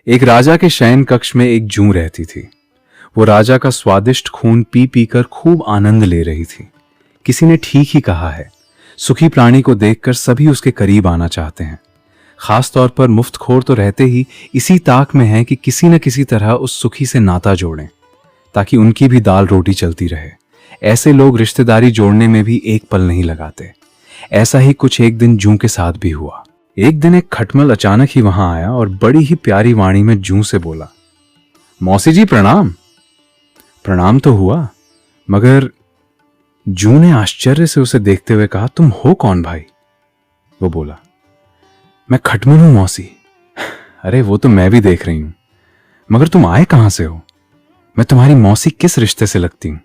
एक राजा के शयन कक्ष में एक जूं रहती थी। वो राजा का स्वादिष्ट खून पी पी कर खूब आनंद ले रही थी। किसी ने ठीक ही कहा है, सुखी प्राणी को देखकर सभी उसके करीब आना चाहते हैं। खास तौर पर मुफ्तखोर तो रहते ही इसी ताक में हैं कि किसी न किसी तरह उस सुखी से नाता जोड़ें, ताकि उनकी भी दाल रोटी चलती रहे। ऐसे लोग रिश्तेदारी जोड़ने में भी एक पल नहीं लगाते। ऐसा ही कुछ एक दिन जूं के साथ भी हुआ। एक दिन एक खटमल अचानक ही वहां आया और बड़ी ही प्यारी वाणी में जूं से बोला, मौसी जी प्रणाम। प्रणाम तो हुआ, मगर जूं ने आश्चर्य से उसे देखते हुए कहा, तुम हो कौन भाई? वो बोला, मैं खटमल हूं मौसी। अरे वो तो मैं भी देख रही हूं, मगर तुम आए कहां से हो? मैं तुम्हारी मौसी किस रिश्ते से लगती हूं?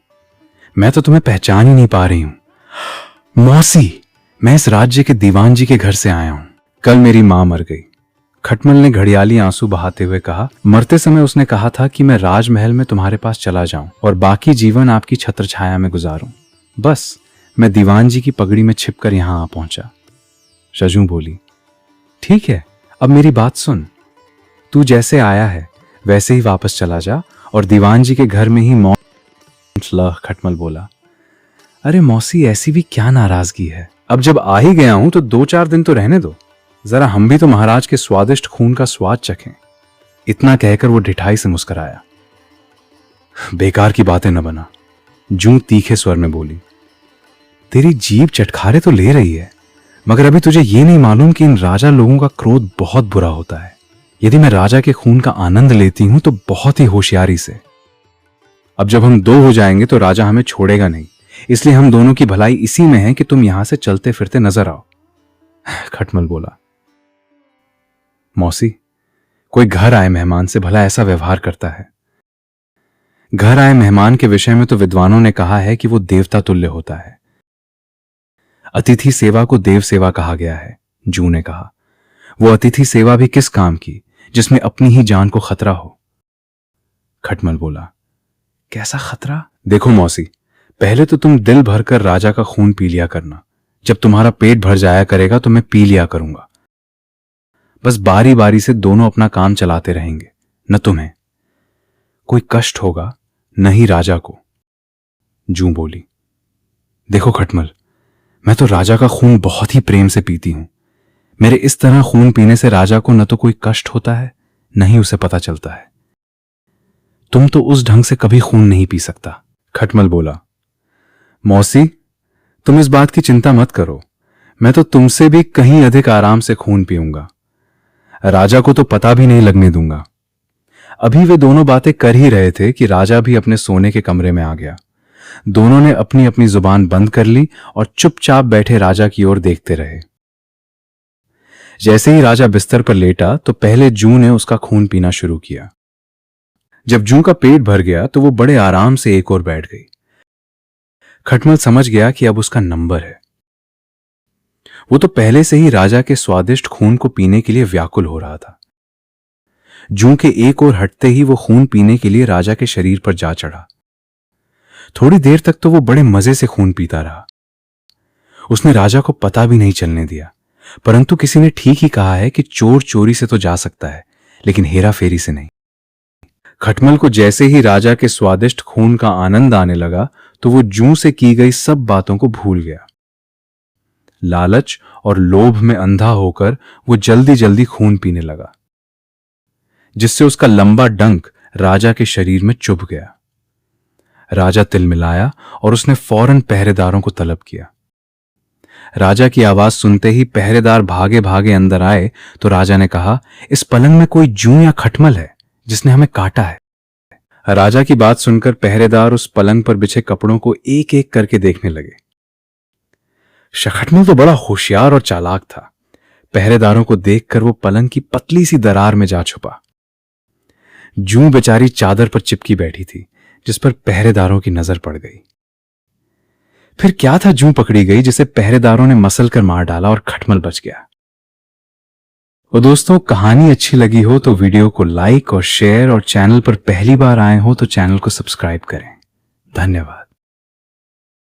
मैं तो तुम्हें पहचान ही नहीं पा रही हूं। मौसी, मैं इस राज्य के दीवान जी के घर से आया हूं। कल मेरी मां मर गई। खटमल ने घड़ियाली आंसू बहाते हुए कहा, मरते समय उसने कहा था कि मैं राजमहल में तुम्हारे पास चला जाऊं और बाकी जीवन आपकी छत्र छाया में गुजारूं। बस मैं दीवान जी की पगड़ी में छिपकर यहां आ पहुंचा। शजू बोली, ठीक है, अब मेरी बात सुन। तू जैसे आया है वैसे ही वापस चला जा और दीवान जी के घर में ही मौत। खटमल बोला, अरे मौसी, ऐसी भी क्या नाराजगी है? अब जब आ ही गया हूं तो 2-4 दिन तो रहने दो। जरा हम भी तो महाराज के स्वादिष्ट खून का स्वाद चखें। इतना कहकर वो ढिठाई से मुस्कुराया। बेकार की बातें न बना, जूं तीखे स्वर में बोली। तेरी जीभ चटखारे तो ले रही है, मगर अभी तुझे ये नहीं मालूम कि इन राजा लोगों का क्रोध बहुत बुरा होता है। यदि मैं राजा के खून का आनंद लेती हूं तो बहुत ही होशियारी से। अब जब हम 2 हो जाएंगे तो राजा हमें छोड़ेगा नहीं, इसलिए हम दोनों की भलाई इसी में है कि तुम यहां से चलते फिरते नजर आओ। खटमल बोला, मौसी, कोई घर आए मेहमान से भला ऐसा व्यवहार करता है? घर आए मेहमान के विषय में तो विद्वानों ने कहा है कि वो देवता तुल्य होता है। अतिथि सेवा को देव सेवा कहा गया है। जूं ने कहा, वो अतिथि सेवा भी किस काम की जिसमें अपनी ही जान को खतरा हो? खटमल बोला, कैसा खतरा? देखो मौसी, पहले तो तुम दिल भरकर राजा का खून पी लिया करना। जब तुम्हारा पेट भर जाया करेगा तो मैं पी लिया करूंगा। बस बारी बारी से दोनों अपना काम चलाते रहेंगे। न तुम्हें कोई कष्ट होगा, न ही राजा को। जूं बोली, देखो खटमल, मैं तो राजा का खून बहुत ही प्रेम से पीती हूं। मेरे इस तरह खून पीने से राजा को न तो कोई कष्ट होता है, न ही उसे पता चलता है। तुम तो उस ढंग से कभी खून नहीं पी सकता। खटमल बोला, मौसी, तुम इस बात की चिंता मत करो। मैं तो तुमसे भी कहीं अधिक आराम से खून पीऊंगा। राजा को तो पता भी नहीं लगने दूंगा। अभी वे दोनों बातें कर ही रहे थे कि राजा भी अपने सोने के कमरे में आ गया। दोनों ने अपनी अपनी जुबान बंद कर ली और चुपचाप बैठे राजा की ओर देखते रहे। जैसे ही राजा बिस्तर पर लेटा तो पहले जूं ने उसका खून पीना शुरू किया। जब जूं का पेट भर गया तो वो बड़े आराम से एक ओर बैठ गई। खटमल समझ गया कि अब उसका नंबर है। वो तो पहले से ही राजा के स्वादिष्ट खून को पीने के लिए व्याकुल हो रहा था। जूं के एक ओर हटते ही वो खून पीने के लिए राजा के शरीर पर जा चढ़ा। थोड़ी देर तक तो वो बड़े मजे से खून पीता रहा। उसने राजा को पता भी नहीं चलने दिया, परंतु किसी ने ठीक ही कहा है कि चोर चोरी से तो जा सकता है, लेकिन हेरा फेरी से नहीं। खटमल को जैसे ही राजा के स्वादिष्ट खून का आनंद आने लगा तो वो जूं से की गई सब बातों को भूल गया। लालच और लोभ में अंधा होकर वो जल्दी जल्दी खून पीने लगा, जिससे उसका लंबा डंक राजा के शरीर में चुभ गया। राजा तिलमिलाया और उसने फौरन पहरेदारों को तलब किया। राजा की आवाज सुनते ही पहरेदार भागे भागे अंदर आए तो राजा ने कहा, इस पलंग में कोई जूं या खटमल है जिसने हमें काटा है। राजा की बात सुनकर पहरेदार उस पलंग पर बिछे कपड़ों को एक एक करके देखने लगे। खटमल तो बड़ा होशियार और चालाक था। पहरेदारों को देखकर वो पलंग की पतली सी दरार में जा छुपा। जूं बेचारी चादर पर चिपकी बैठी थी, जिस पर पहरेदारों की नजर पड़ गई। फिर क्या था, जूं पकड़ी गई जिसे पहरेदारों ने मसल कर मार डाला और खटमल बच गया। और दोस्तों, कहानी अच्छी लगी हो तो वीडियो को लाइक और शेयर, और चैनल पर पहली बार आए हो तो चैनल को सब्सक्राइब करें। धन्यवाद।